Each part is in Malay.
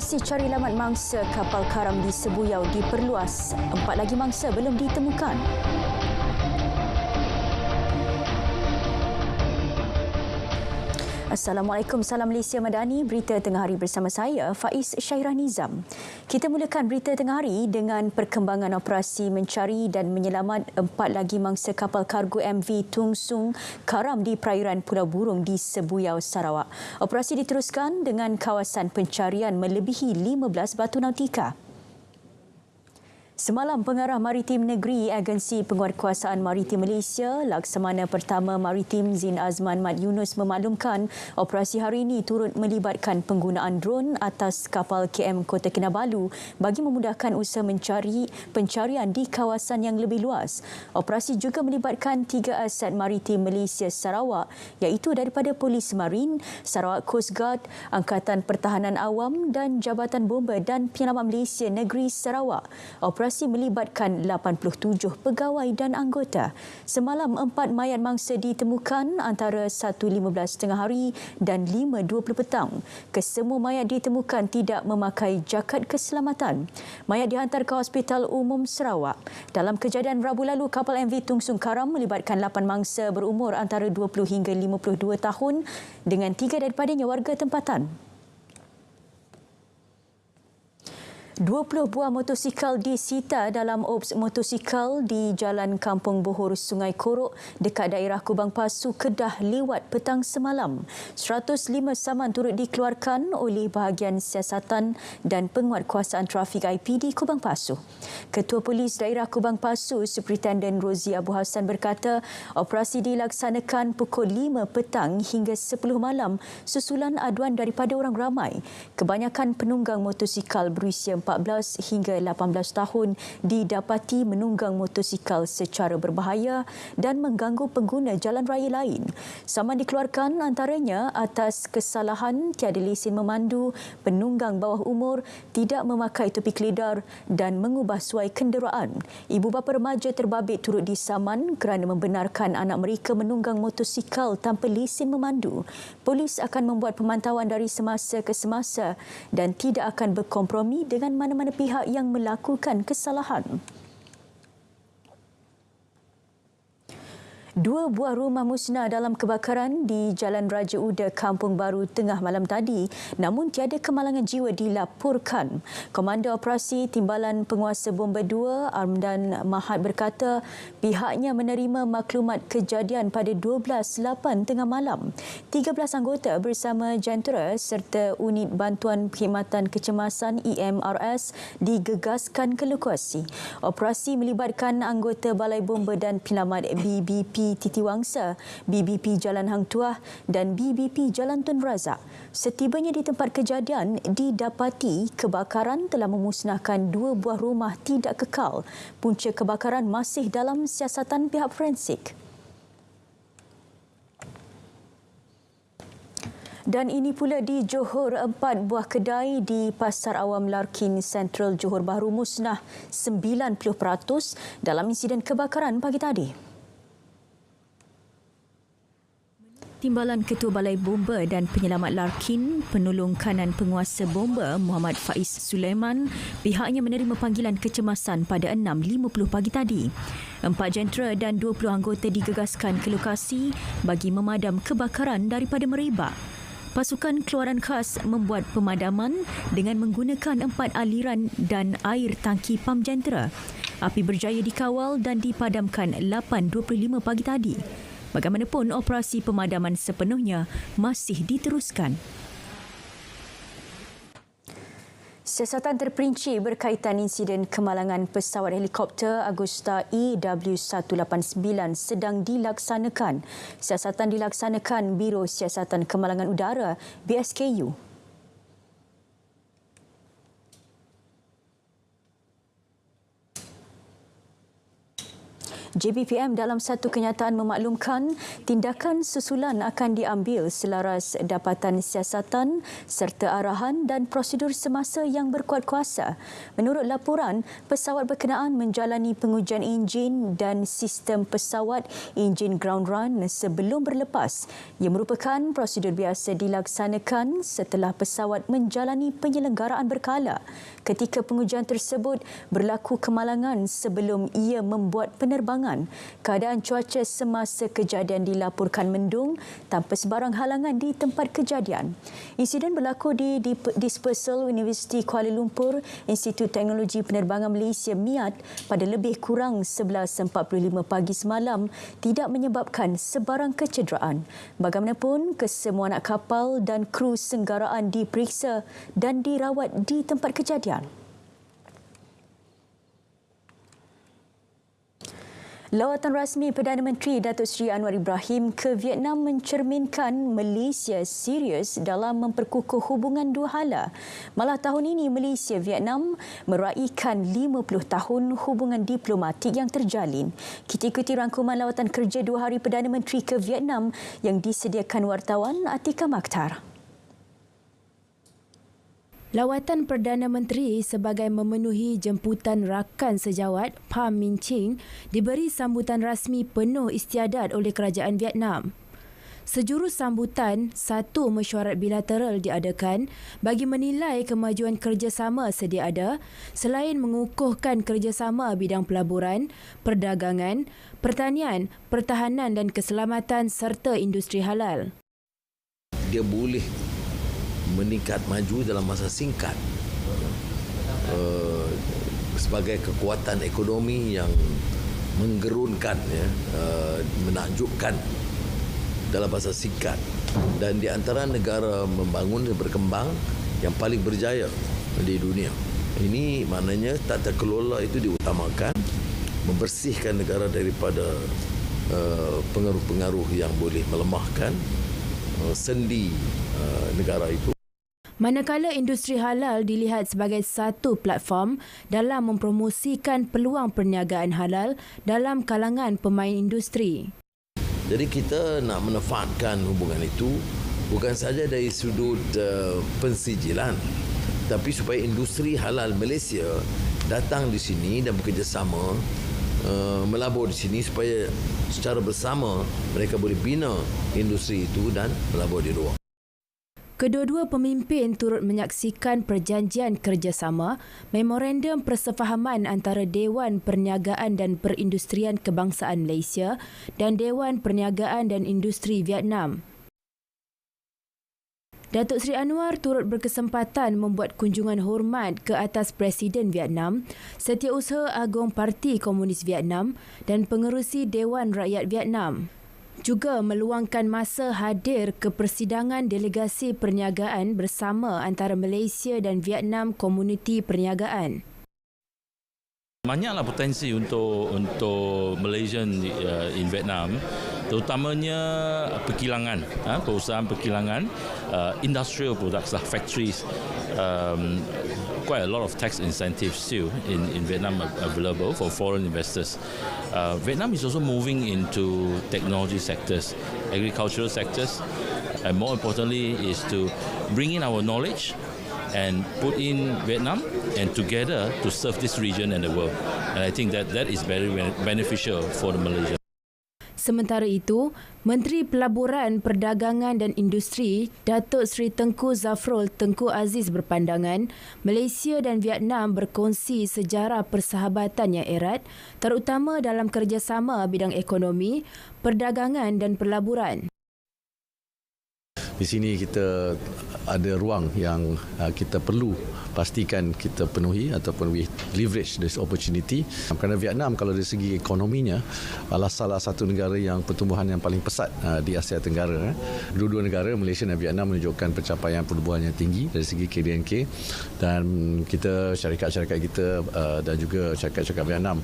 Operasi cari lamat mangsa kapal karam di Sebuyau diperluas. 4 lagi mangsa belum ditemukan. Assalamualaikum, salam Malaysia Madani. Berita tengah hari bersama saya, Faiz Syairah Nizam. Kita mulakan berita tengah hari dengan perkembangan operasi mencari dan menyelamat 4 lagi mangsa kapal kargo MV Tung Sung karam di perairan Pulau Burung di Sebuyau, Sarawak. Operasi diteruskan dengan kawasan pencarian melebihi 15 batu nautika. Semalam, Pengarah Maritim Negeri Agensi Penguatkuasaan Maritim Malaysia, Laksamana Pertama Maritim Zin Azman Mat Yunus memaklumkan operasi hari ini turut melibatkan penggunaan dron atas kapal KM Kota Kinabalu bagi memudahkan usaha pencarian di kawasan yang lebih luas. Operasi juga melibatkan 3 aset maritim Malaysia Sarawak iaitu daripada Polis Marin, Sarawak Coast Guard, Angkatan Pertahanan Awam dan Jabatan Bomba dan Penyelamat Malaysia Negeri Sarawak. Operasi melibatkan 87 pegawai dan anggota. Semalam 4 mayat mangsa ditemukan antara 1.15 tengah hari dan 5.20 petang. Kesemua mayat ditemukan tidak memakai jaket keselamatan. Mayat dihantar ke Hospital Umum Sarawak. Dalam kejadian Rabu lalu, kapal MV Tung Sung karam melibatkan 8 mangsa berumur antara 20 hingga 52 tahun dengan 3 daripadanya warga tempatan. 20 buah motosikal disita dalam ops motosikal di Jalan Kampung Bohor, Sungai Korok dekat daerah Kubang Pasu, Kedah lewat petang semalam. 105 saman turut dikeluarkan oleh bahagian siasatan dan penguatkuasaan trafik IPD Kubang Pasu. Ketua Polis Daerah Kubang Pasu, Superintendent Rozi Abu Hassan berkata, operasi dilaksanakan pukul 5 petang hingga 10 malam susulan aduan daripada orang ramai. Kebanyakan penunggang motosikal berusia 14 hingga 18 tahun didapati menunggang motosikal secara berbahaya dan mengganggu pengguna jalan raya lain. Saman dikeluarkan antaranya atas kesalahan tiada lesen memandu, penunggang bawah umur, tidak memakai topi kelidar dan mengubah suai kenderaan. Ibu bapa remaja terbabit turut disaman kerana membenarkan anak mereka menunggang motosikal tanpa lesen memandu. Polis akan membuat pemantauan dari semasa ke semasa dan tidak akan berkompromi dengan mana-mana pihak yang melakukan kesalahan. 2 buah rumah musnah dalam kebakaran di Jalan Raja Uda, Kampung Baru tengah malam tadi, namun tiada kemalangan jiwa dilaporkan. Komander Operasi Timbalan Penguasa Bomba 2, Armdan Mahat berkata pihaknya menerima maklumat kejadian pada 12.08 tengah malam. 13 anggota bersama jentera serta unit bantuan perkhidmatan kecemasan EMRS digegaskan ke lokasi. Operasi melibatkan anggota Balai Bomba dan Penyelamat BBP Titiwangsa, BBP Jalan Hang Tuah dan BBP Jalan Tun Razak. Setibanya di tempat kejadian, didapati kebakaran telah memusnahkan 2 buah rumah tidak kekal. Punca kebakaran masih dalam siasatan pihak forensik. Dan ini pula di Johor, 4 buah kedai di Pasar Awam Larkin Sentral Johor Bahru musnah 90% dalam insiden kebakaran pagi tadi. Timbalan Ketua Balai Bomba dan Penyelamat Larkin, penolong kanan penguasa bomba Muhammad Faiz Sulaiman, pihaknya menerima panggilan kecemasan pada 6.50 pagi tadi. 4 jentera dan 20 anggota digegaskan ke lokasi bagi memadam kebakaran daripada merebak. Pasukan keluaran khas membuat pemadaman dengan menggunakan 4 aliran dan air tangki pam jentera. Api berjaya dikawal dan dipadamkan 8.25 pagi tadi. Bagaimanapun, operasi pemadaman sepenuhnya masih diteruskan. Siasatan terperinci berkaitan insiden kemalangan pesawat helikopter Agusta EW189 sedang dilaksanakan. Siasatan dilaksanakan Biro Siasatan Kemalangan Udara BSKU. JBPM dalam satu kenyataan memaklumkan tindakan susulan akan diambil selaras dapatan siasatan serta arahan dan prosedur semasa yang berkuat kuasa. Menurut laporan, pesawat berkenaan menjalani pengujian enjin dan sistem pesawat enjin ground run sebelum berlepas. Ia merupakan prosedur biasa dilaksanakan setelah pesawat menjalani penyelenggaraan berkala. Ketika pengujian tersebut berlaku kemalangan sebelum ia membuat penerbangan. Keadaan cuaca semasa kejadian dilaporkan mendung tanpa sebarang halangan di tempat kejadian. Insiden berlaku di Dispersal University Kuala Lumpur, Institut Teknologi Penerbangan Malaysia MIAT pada lebih kurang 11.45 pagi semalam tidak menyebabkan sebarang kecederaan. Bagaimanapun, kesemua anak kapal dan kru senggaraan diperiksa dan dirawat di tempat kejadian. Lawatan rasmi Perdana Menteri Datuk Seri Anwar Ibrahim ke Vietnam mencerminkan Malaysia serius dalam memperkukuh hubungan dua hala. Malah tahun ini Malaysia-Vietnam meraikan 50 tahun hubungan diplomatik yang terjalin. Kita ikuti rangkuman lawatan kerja 2 hari Perdana Menteri ke Vietnam yang disediakan wartawan Atika Makhtar. Lawatan Perdana Menteri sebagai memenuhi jemputan rakan sejawat Pham Minh Chinh diberi sambutan rasmi penuh istiadat oleh Kerajaan Vietnam. Sejurus sambutan, satu mesyuarat bilateral diadakan bagi menilai kemajuan kerjasama sedia ada selain mengukuhkan kerjasama bidang pelaburan, perdagangan, pertanian, pertahanan dan keselamatan serta industri halal. Dia boleh meningkat maju dalam masa singkat sebagai kekuatan ekonomi yang menggerunkan, menakjubkan dalam masa singkat, dan di antara negara membangun dan berkembang yang paling berjaya di dunia. Ini maknanya tata kelola itu diutamakan, membersihkan negara daripada pengaruh-pengaruh yang boleh melemahkan sendi negara itu. Manakala industri halal dilihat sebagai satu platform dalam mempromosikan peluang perniagaan halal dalam kalangan pemain industri. Jadi kita nak menefatkan hubungan itu bukan saja dari sudut pensijilan, tapi supaya industri halal Malaysia datang di sini dan bekerjasama melabur di sini supaya secara bersama mereka boleh bina industri itu dan melabur di luar. Kedua-dua pemimpin turut menyaksikan perjanjian kerjasama Memorandum Persefahaman antara Dewan Perniagaan dan Perindustrian Kebangsaan Malaysia dan Dewan Perniagaan dan Industri Vietnam. Datuk Seri Anwar turut berkesempatan membuat kunjungan hormat ke atas Presiden Vietnam, Setiausaha Agong Parti Komunis Vietnam dan pengerusi Dewan Rakyat Vietnam. Juga meluangkan masa hadir ke persidangan delegasi perniagaan bersama antara Malaysia dan Vietnam Komuniti Perniagaan. Banyaklah potensi untuk Malaysian in Vietnam, terutamanya perkilangan, perusahaan perkilangan, industrial products lah, factories. Quite a lot of tax incentives still in Vietnam available for foreign investors. Vietnam is also moving into technology sectors, agricultural sectors, and more importantly is to bring in our knowledge and put in Vietnam and together to serve this region and the world. And I think that is very beneficial for the Malaysia. Sementara itu, Menteri Pelaburan, Perdagangan dan Industri Datuk Seri Tengku Zafrul Tengku Aziz berpandangan Malaysia dan Vietnam berkongsi sejarah persahabatan yang erat terutama dalam kerjasama bidang ekonomi, perdagangan dan pelaburan. Di sini kita ada ruang yang kita perlu pastikan kita penuhi ataupun we leverage this opportunity. Kerana Vietnam kalau dari segi ekonominya adalah salah satu negara yang pertumbuhan yang paling pesat di Asia Tenggara. Dua-dua negara Malaysia dan Vietnam menunjukkan pencapaian pertumbuhan yang tinggi dari segi KDNK, dan kita syarikat-syarikat kita dan juga syarikat-syarikat Vietnam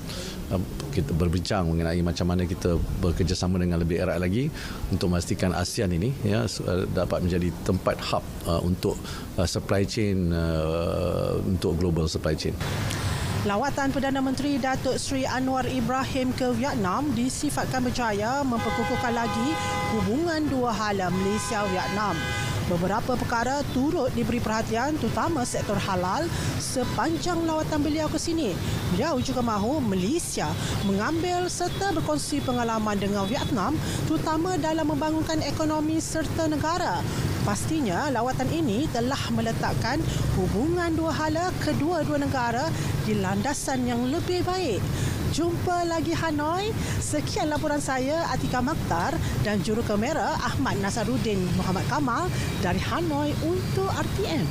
kita berbincang mengenai macam mana kita bekerjasama dengan lebih erat lagi untuk memastikan ASEAN ini dapat menjadi tempat hub untuk supply chain, untuk global supply chain. Lawatan Perdana Menteri Datuk Seri Anwar Ibrahim ke Vietnam disifatkan berjaya memperkukuhkan lagi hubungan dua hala Malaysia-Vietnam. Beberapa perkara turut diberi perhatian, terutama sektor halal sepanjang lawatan beliau ke sini. Beliau juga mahu Malaysia mengambil serta berkongsi pengalaman dengan Vietnam, terutama dalam membangunkan ekonomi serta negara. Pastinya lawatan ini telah meletakkan hubungan dua hala kedua-dua negara di landasan yang lebih baik. Jumpa lagi Hanoi. Sekian laporan saya, Atika Makhtar, dan juru kamera Ahmad Nasaruddin Muhammad Kamal dari Hanoi untuk RTM.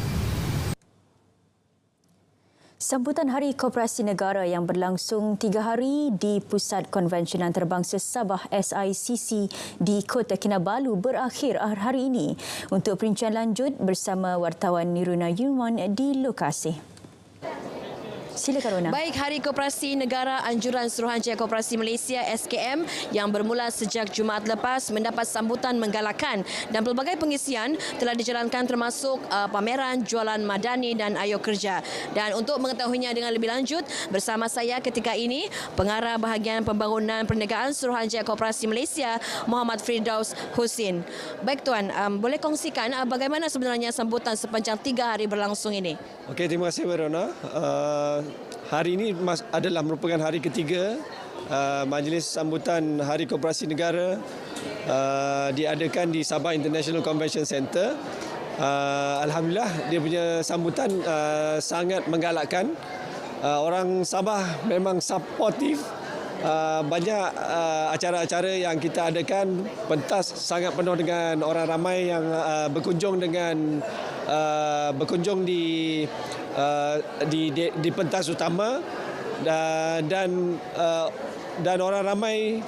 Sambutan Hari Koperasi Negara yang berlangsung 3 hari di Pusat Konvensyen Antarabangsa Sabah SICC di Kota Kinabalu berakhir hari ini. Untuk perincian lanjut bersama wartawan Niruna Yuman di lokasi. Silakan Rona. Baik, Hari Koperasi Negara Anjuran Suruhanjaya Koperasi Malaysia SKM yang bermula sejak Jumaat lepas mendapat sambutan menggalakkan dan pelbagai pengisian telah dijalankan termasuk pameran, jualan madani dan ayo kerja. Dan untuk mengetahuinya dengan lebih lanjut, bersama saya ketika ini Pengarah Bahagian Pembangunan Perniagaan Suruhanjaya Koperasi Malaysia Muhammad Firdaus Husin. Baik Tuan, boleh kongsikan bagaimana sebenarnya sambutan sepanjang 3 hari berlangsung ini? Okey, terima kasih Verona. Hari ini adalah merupakan hari ketiga majlis sambutan Hari Koperasi Negara diadakan di Sabah International Convention Centre. Alhamdulillah, dia punya sambutan sangat menggalakkan. Orang Sabah memang supportif. Banyak acara-acara yang kita adakan, pentas sangat penuh dengan orang ramai yang berkunjung di pentas utama dan orang ramai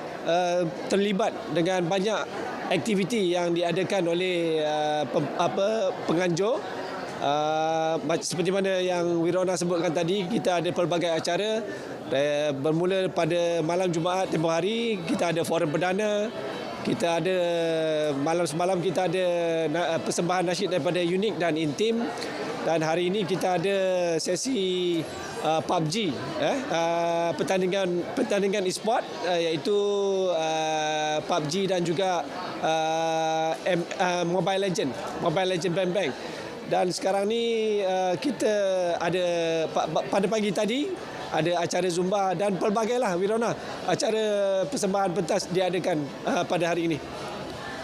terlibat dengan banyak aktiviti yang diadakan oleh penganjur. Seperti mana yang Wirona sebutkan tadi, kita ada pelbagai acara. Bermula pada malam Jumaat tempoh hari, kita ada forum perdana. Kita ada malam semalam kita ada persembahan nasyid daripada Unik dan Intim. Dan hari ini kita ada sesi PUBG, pertandingan e-sport, iaitu PUBG dan juga Mobile Legend Bang Bang. Dan sekarang ni kita ada pada pagi tadi ada acara Zumba dan pelbagailah Wirona, acara persembahan pentas diadakan pada hari ini.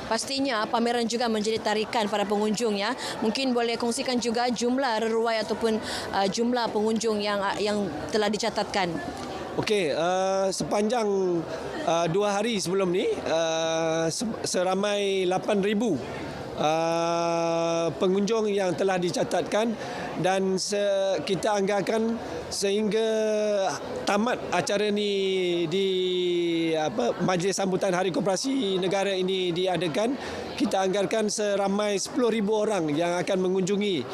Pastinya pameran juga menjadi tarikan para pengunjung ya. Mungkin boleh kongsikan juga jumlah reruai ataupun jumlah pengunjung yang telah dicatatkan. Okey, sepanjang 2 hari sebelum ni seramai 8,000 pengunjung yang telah dicatatkan, dan kita anggarkan sehingga tamat acara ni di majlis sambutan Hari Koperasi Negara ini diadakan, kita anggarkan seramai 10,000 orang yang akan mengunjungi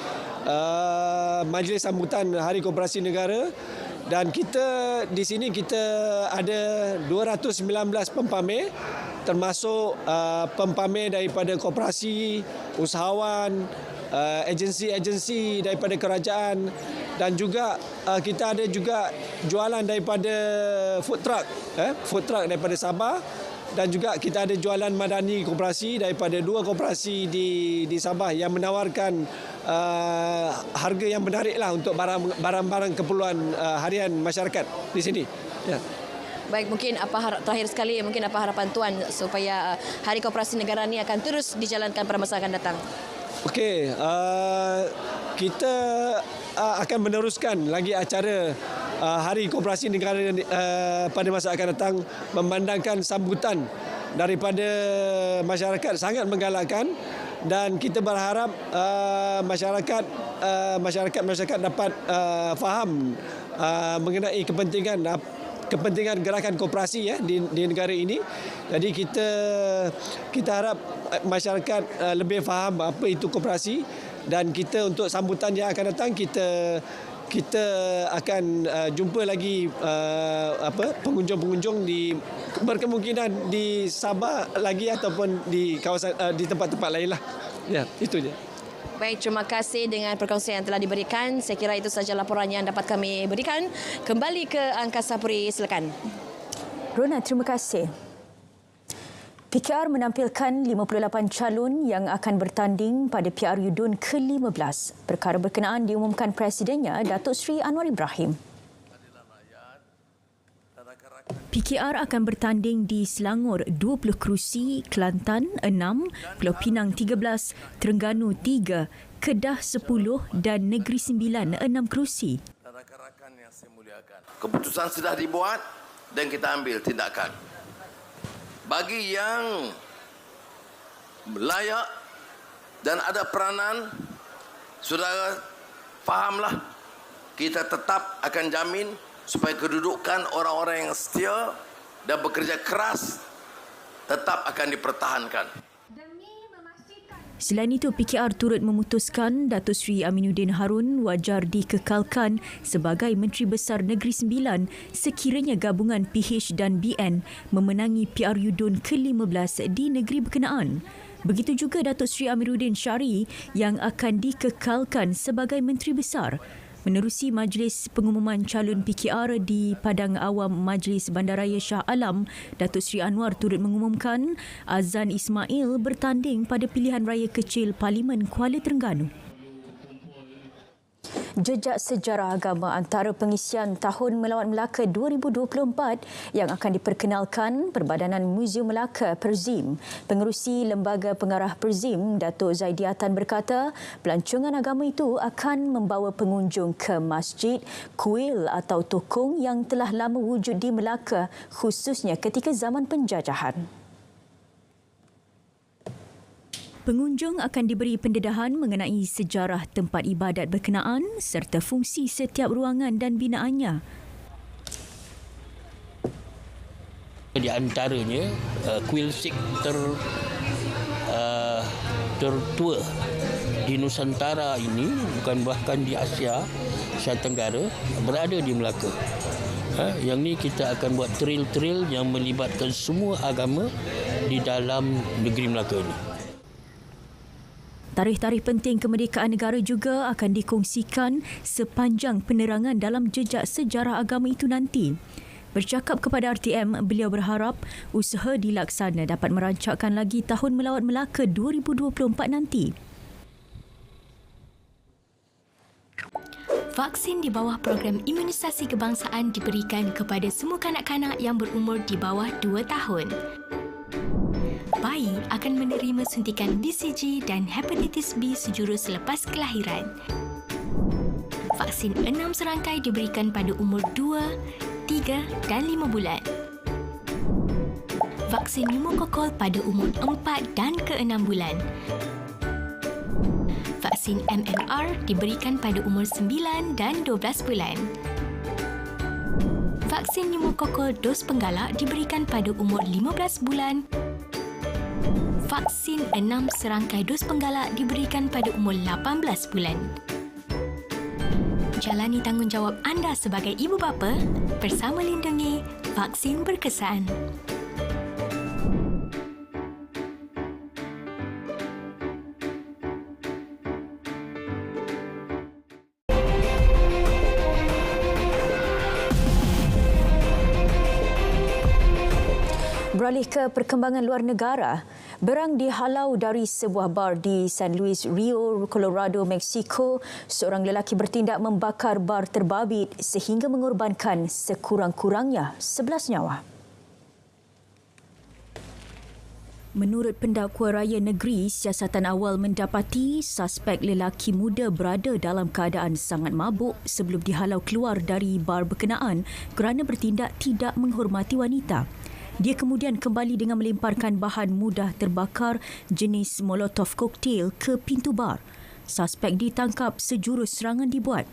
majlis sambutan Hari Koperasi Negara. Dan kita di sini kita ada 219 pempamer, termasuk pempamer daripada koperasi, usahawan, agensi-agensi daripada kerajaan, dan juga kita ada juga jualan daripada food truck daripada Sabah, dan juga kita ada jualan madani koperasi daripada 2 koperasi di Sabah yang menawarkan harga yang menariklah untuk barang-barang keperluan harian masyarakat di sini. Ya. Baik, mungkin terakhir sekali, mungkin apa harapan Tuan supaya Hari Koperasi Negara ini akan terus dijalankan pada masa akan datang? Okey, kita akan meneruskan lagi acara Hari Koperasi Negara pada masa akan datang, memandangkan sambutan daripada masyarakat sangat menggalakkan, dan kita berharap masyarakat dapat faham mengenai kepentingan gerakan koperasi di negara ini. Jadi kita harap masyarakat lebih faham apa itu koperasi, dan kita untuk sambutan yang akan datang kita akan jumpa lagi pengunjung-pengunjung berkemungkinan di Sabah lagi ataupun di kawasan di tempat-tempat lain lah. Ya, itu je. Baik, terima kasih dengan perkongsian yang telah diberikan. Saya kira itu sahaja laporan yang dapat kami berikan. Kembali ke Angkasa Puri, silakan. Rona, terima kasih. PKR menampilkan 58 calon yang akan bertanding pada PRU DUN ke-15. Perkara berkenaan diumumkan Presidennya, Datuk Seri Anwar Ibrahim. PKR akan bertanding di Selangor 20 kerusi, Kelantan 6, Pulau Pinang 13, Terengganu 3, Kedah 10 dan Negeri Sembilan 6 kerusi. Rakan-rakan yang saya muliakan, keputusan sudah dibuat dan kita ambil tindakan. Bagi yang layak dan ada peranan, saudara fahamlah, kita tetap akan jamin supaya kedudukan orang-orang yang setia dan bekerja keras tetap akan dipertahankan. Selain itu, PKR turut memutuskan Datuk Seri Aminuddin Harun wajar dikekalkan sebagai Menteri Besar Negeri Sembilan sekiranya gabungan PH dan BN memenangi PRU DUN ke-15 di negeri berkenaan. Begitu juga Datuk Seri Amiruddin Syari yang akan dikekalkan sebagai Menteri Besar. Menerusi majlis pengumuman calon PKR di Padang Awam Majlis Bandaraya Shah Alam, Datuk Seri Anwar turut mengumumkan Azan Ismail bertanding pada pilihan raya kecil Parlimen Kuala Terengganu. Jejak sejarah agama antara pengisian Tahun Melawat Melaka 2024 yang akan diperkenalkan Perbadanan Muzium Melaka Perzim. Pengerusi Lembaga Pengarah Perzim, Datuk Zaidiatan berkata, pelancongan agama itu akan membawa pengunjung ke masjid, kuil atau tokong yang telah lama wujud di Melaka khususnya ketika zaman penjajahan. Pengunjung akan diberi pendedahan mengenai sejarah tempat ibadat berkenaan serta fungsi setiap ruangan dan binaannya. Di antaranya, kuil Sikh tertua di Nusantara ini, bukan bahkan di Asia Tenggara, berada di Melaka. Yang ni kita akan buat trail-trail yang melibatkan semua agama di dalam negeri Melaka ini. Tarikh-tarikh penting kemerdekaan negara juga akan dikongsikan sepanjang penerangan dalam jejak sejarah agama itu nanti. Bercakap kepada RTM, beliau berharap usaha dilaksana dapat merancakkan lagi Tahun Melawat Melaka 2024 nanti. Vaksin di bawah program imunisasi kebangsaan diberikan kepada semua kanak-kanak yang berumur di bawah 2 tahun. Bayi akan menerima suntikan BCG dan hepatitis B sejurus selepas kelahiran. Vaksin 6 serangkai diberikan pada umur 2, 3 dan 5 bulan. Vaksin pneumokokal pada umur 4 dan ke-6 bulan. Vaksin MMR diberikan pada umur 9 dan 12 bulan. Vaksin pneumokokal dos penggalak diberikan pada umur 15 bulan. Vaksin 6 serangkai dos penggalak diberikan pada umur 18 bulan. Jalani tanggungjawab anda sebagai ibu bapa bersama lindungi vaksin berkesan. Beralih ke perkembangan luar negara, berang dihalau dari sebuah bar di San Luis Rio, Colorado, Mexico. Seorang lelaki bertindak membakar bar terbabit sehingga mengorbankan sekurang-kurangnya 11 nyawa. Menurut pendakwa raya negeri, siasatan awal mendapati suspek lelaki muda berada dalam keadaan sangat mabuk sebelum dihalau keluar dari bar berkenaan kerana bertindak tidak menghormati wanita. Dia kemudian kembali dengan melemparkan bahan mudah terbakar jenis Molotov cocktail ke pintu bar. Suspek ditangkap sejurus serangan dibuat.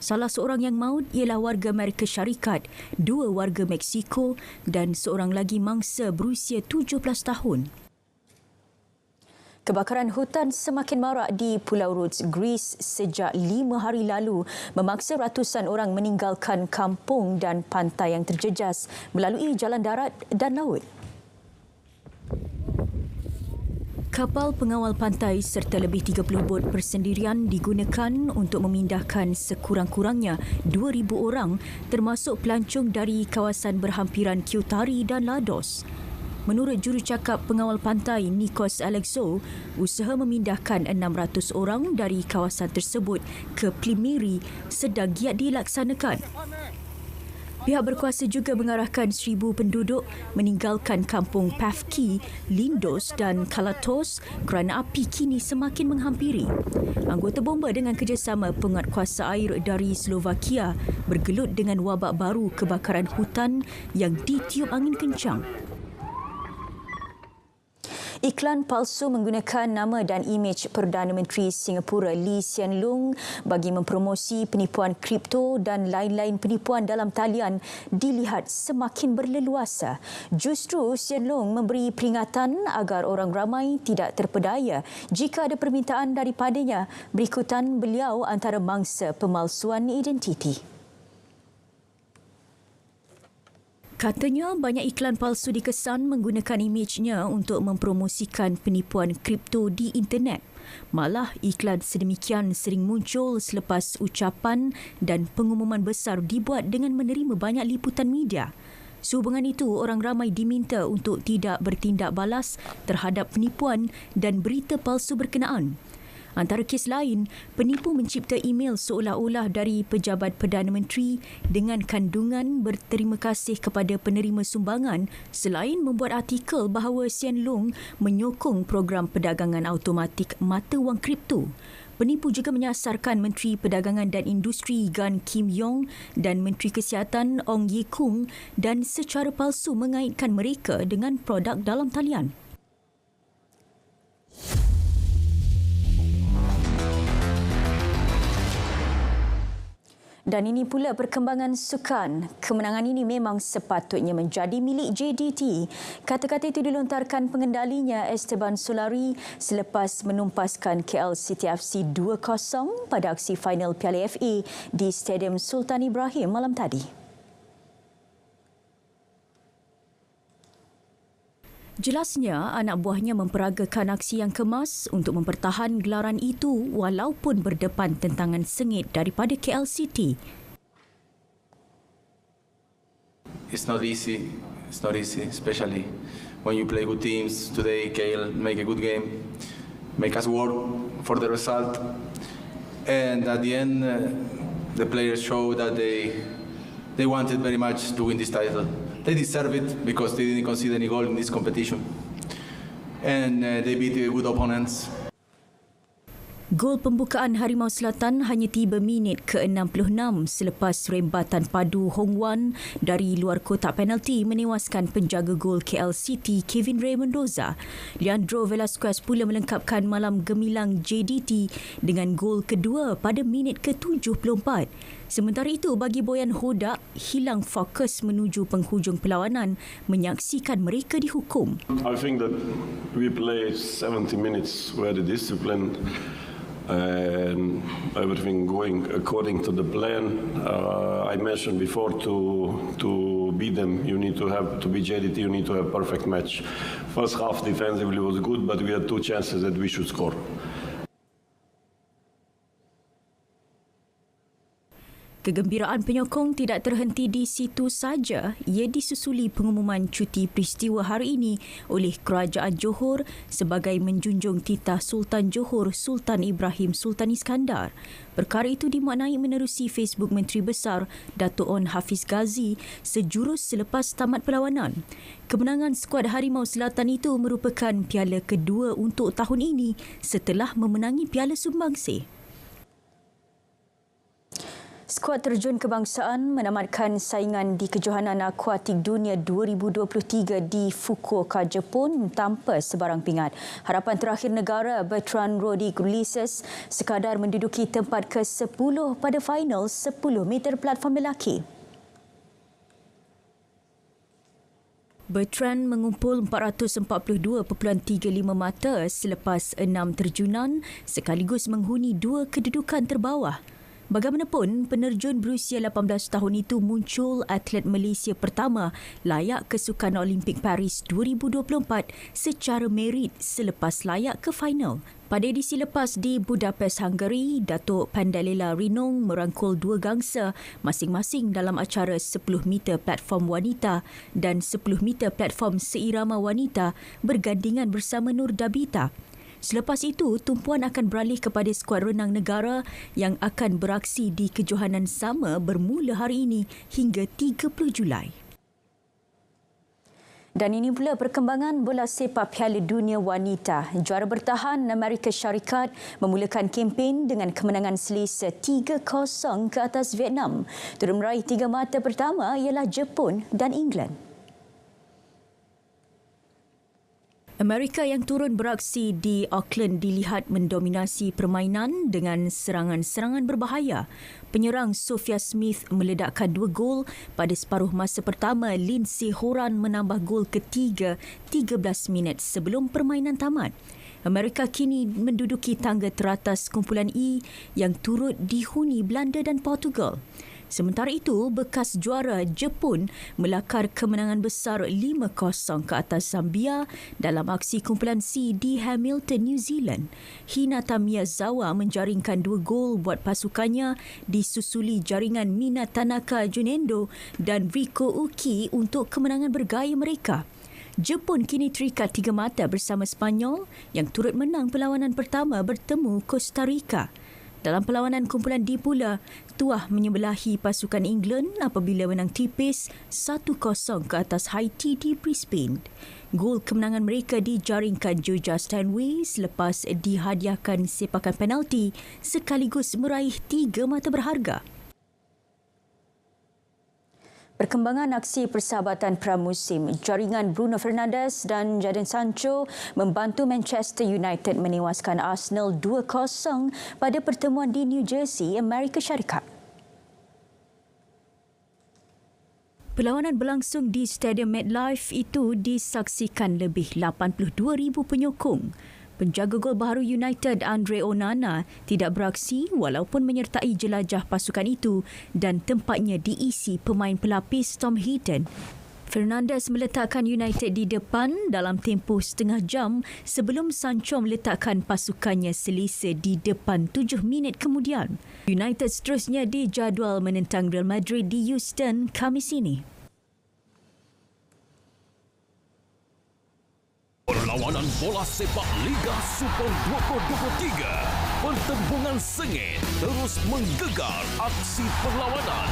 Salah seorang yang maut ialah warga Amerika Syarikat, 2 warga Meksiko dan seorang lagi mangsa berusia 17 tahun. Kebakaran hutan semakin marak di Pulau Rhodes, Greece sejak 5 hari lalu memaksa ratusan orang meninggalkan kampung dan pantai yang terjejas melalui jalan darat dan laut. Kapal pengawal pantai serta lebih 30 bot persendirian digunakan untuk memindahkan sekurang-kurangnya 2,000 orang termasuk pelancong dari kawasan berhampiran Kyotari dan Lados. Menurut jurucakap pengawal pantai Nikos Alexou, usaha memindahkan 600 orang dari kawasan tersebut ke Plimiri sedang giat dilaksanakan. Pihak berkuasa juga mengarahkan 1,000 penduduk meninggalkan kampung Pavki, Lindos dan Kalatos kerana api kini semakin menghampiri. Anggota bomba dengan kerjasama penguatkuasa air dari Slovakia bergelut dengan wabak baru kebakaran hutan yang ditiup angin kencang. Iklan palsu menggunakan nama dan imej Perdana Menteri Singapura Lee Hsien Loong bagi mempromosi penipuan kripto dan lain-lain penipuan dalam talian dilihat semakin berleluasa. Justru Hsien Loong memberi peringatan agar orang ramai tidak terpedaya jika ada permintaan daripadanya. Berikutan beliau antara mangsa pemalsuan identiti. Katanya banyak iklan palsu dikesan menggunakan imejnya untuk mempromosikan penipuan kripto di internet. Malah iklan sedemikian sering muncul selepas ucapan dan pengumuman besar dibuat dengan menerima banyak liputan media. Sehubungan itu, orang ramai diminta untuk tidak bertindak balas terhadap penipuan dan berita palsu berkenaan. Antara kes lain, penipu mencipta email seolah-olah dari pejabat Perdana Menteri dengan kandungan berterima kasih kepada penerima sumbangan selain membuat artikel bahawa Hsien Loong menyokong program perdagangan automatik mata wang kripto. Penipu juga menyasarkan Menteri Perdagangan dan Industri Gan Kim Yong dan Menteri Kesihatan Ong Ye Kung dan secara palsu mengaitkan mereka dengan produk dalam talian. Dan ini pula perkembangan sukan. Kemenangan ini memang sepatutnya menjadi milik JDT. Kata-kata itu dilontarkan pengendalinya Esteban Solari selepas menumpaskan KL City FC 2-0 pada aksi final Piala FA di Stadium Sultan Ibrahim malam tadi. Jelasnya, anak buahnya memperagakan aksi yang kemas untuk mempertahan gelaran itu walaupun berdepan tentangan sengit daripada KL City. It's not easy, especially when you play good teams. Today, KL make a good game, make us work for the result. And at the end, the players show that they wanted very much to win this title. They deserve it because they didn't concede any goal in this competition. And they beat good opponents. Gol pembukaan Harimau Selatan hanya tiba minit ke-66 selepas rembatan padu Hong Wan dari luar kotak penalti menewaskan penjaga gol KL City Kevin Ray Mendoza. Leandro Velasquez pula melengkapkan malam gemilang JDT dengan gol kedua pada minit ke-74. Sementara itu, bagi Boyan Hodak, hilang fokus menuju penghujung perlawanan menyaksikan mereka dihukum. I think that we played 70 minutes very disciplined and everything going according to the plan. I mentioned before to beat them, you need to be JDT, you need to have perfect match. First half defensively was good, but we had two chances that we should score. Kegembiraan penyokong tidak terhenti di situ saja. Ia disusuli pengumuman cuti peristiwa hari ini oleh Kerajaan Johor sebagai menjunjung titah Sultan Johor Sultan Ibrahim Sultan Iskandar. Perkara itu dimaknai menerusi Facebook Menteri Besar Dato' On Hafiz Ghazi sejurus selepas tamat perlawanan. Kemenangan skuad Harimau Selatan itu merupakan piala kedua untuk tahun ini setelah memenangi Piala Sumbangsih. Skuad terjun kebangsaan menamatkan saingan di Kejohanan Akuatik Dunia 2023 di Fukuoka, Jepun tanpa sebarang pingat. Harapan terakhir negara Bertrand Rodriguez sekadar menduduki tempat ke-10 pada final 10 meter platform lelaki. Bertrand mengumpul 442.35 mata selepas 6 terjunan sekaligus menghuni 2 kedudukan terbawah. Bagaimanapun, penerjun berusia 18 tahun itu muncul atlet Malaysia pertama layak ke Sukan Olimpik Paris 2024 secara merit selepas layak ke final. Pada edisi lepas di Budapest, Hungary, Datuk Pandalela Rinong merangkul dua gangsa masing-masing dalam acara 10 meter platform wanita dan 10 meter platform seirama wanita bergandingan bersama Nur Dabita. Selepas itu, tumpuan akan beralih kepada skuad renang negara yang akan beraksi di kejohanan sama bermula hari ini hingga 30 Julai. Dan ini pula perkembangan bola sepak Piala Dunia Wanita. Juara bertahan Amerika Syarikat memulakan kempen dengan kemenangan selesa 3-0 ke atas Vietnam. Turut meraih 3 mata pertama ialah Jepun dan England. Amerika yang turun beraksi di Auckland dilihat mendominasi permainan dengan serangan-serangan berbahaya. Penyerang Sophia Smith meledakkan 2 gol pada separuh masa pertama. Lindsay Horan menambah gol ketiga 13 minit sebelum permainan tamat. Amerika kini menduduki tangga teratas kumpulan E yang turut dihuni Belanda dan Portugal. Sementara itu, bekas juara Jepun melakar kemenangan besar 5-0 ke atas Zambia dalam aksi kumpulan C di Hamilton, New Zealand. Hinata Miyazawa menjaringkan 2 gol buat pasukannya disusuli jaringan Mina Tanaka Junendo dan Riko Uki untuk kemenangan bergaya mereka. Jepun kini terikat 3 mata bersama Sepanyol yang turut menang perlawanan pertama bertemu Costa Rica. Dalam perlawanan kumpulan D pula, tuah menyebelahi pasukan England apabila menang tipis 1-0 ke atas Haiti di Brisbane. Gol kemenangan mereka dijaringkan Joja Stanway selepas dihadiahkan sepakan penalti sekaligus meraih 3 mata berharga. Perkembangan aksi persahabatan pramusim, jaringan Bruno Fernandes dan Jadon Sancho membantu Manchester United menewaskan Arsenal 2-0 pada pertemuan di New Jersey, Amerika Syarikat. Perlawanan berlangsung di Stadium MetLife itu disaksikan lebih 82,000 penyokong. Penjaga gol baharu United Andre Onana tidak beraksi walaupun menyertai jelajah pasukan itu dan tempatnya diisi pemain pelapis Tom Heaton. Fernandes meletakkan United di depan dalam tempoh setengah jam sebelum Sancho meletakkan pasukannya selesa di depan 7 minit kemudian. United seterusnya dijadual menentang Real Madrid di Houston Khamis ini. Perlawanan bola sepak Liga Super 2023. Pertembungan sengit terus menggegar aksi perlawanan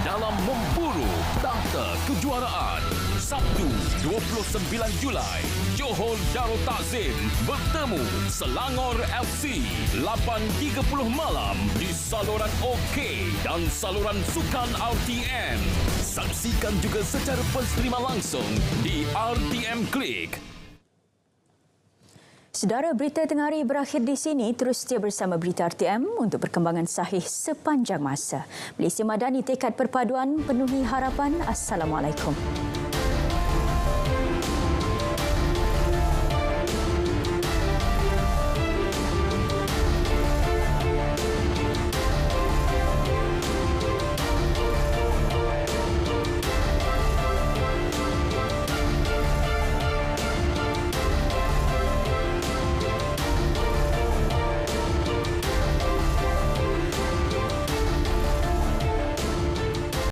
dalam memburu tahta kejuaraan. Sabtu 29 Julai, Johor Darul Takzim bertemu Selangor FC 8.30 malam di saluran OK dan saluran Sukan RTM. Saksikan juga secara pensterima langsung di RTM Klik. Saudara, berita tengah hari berakhir di sini. Terus setia bersama Berita RTM untuk perkembangan sahih sepanjang masa. Malaysia Madani tekad perpaduan penuhi harapan. Assalamualaikum.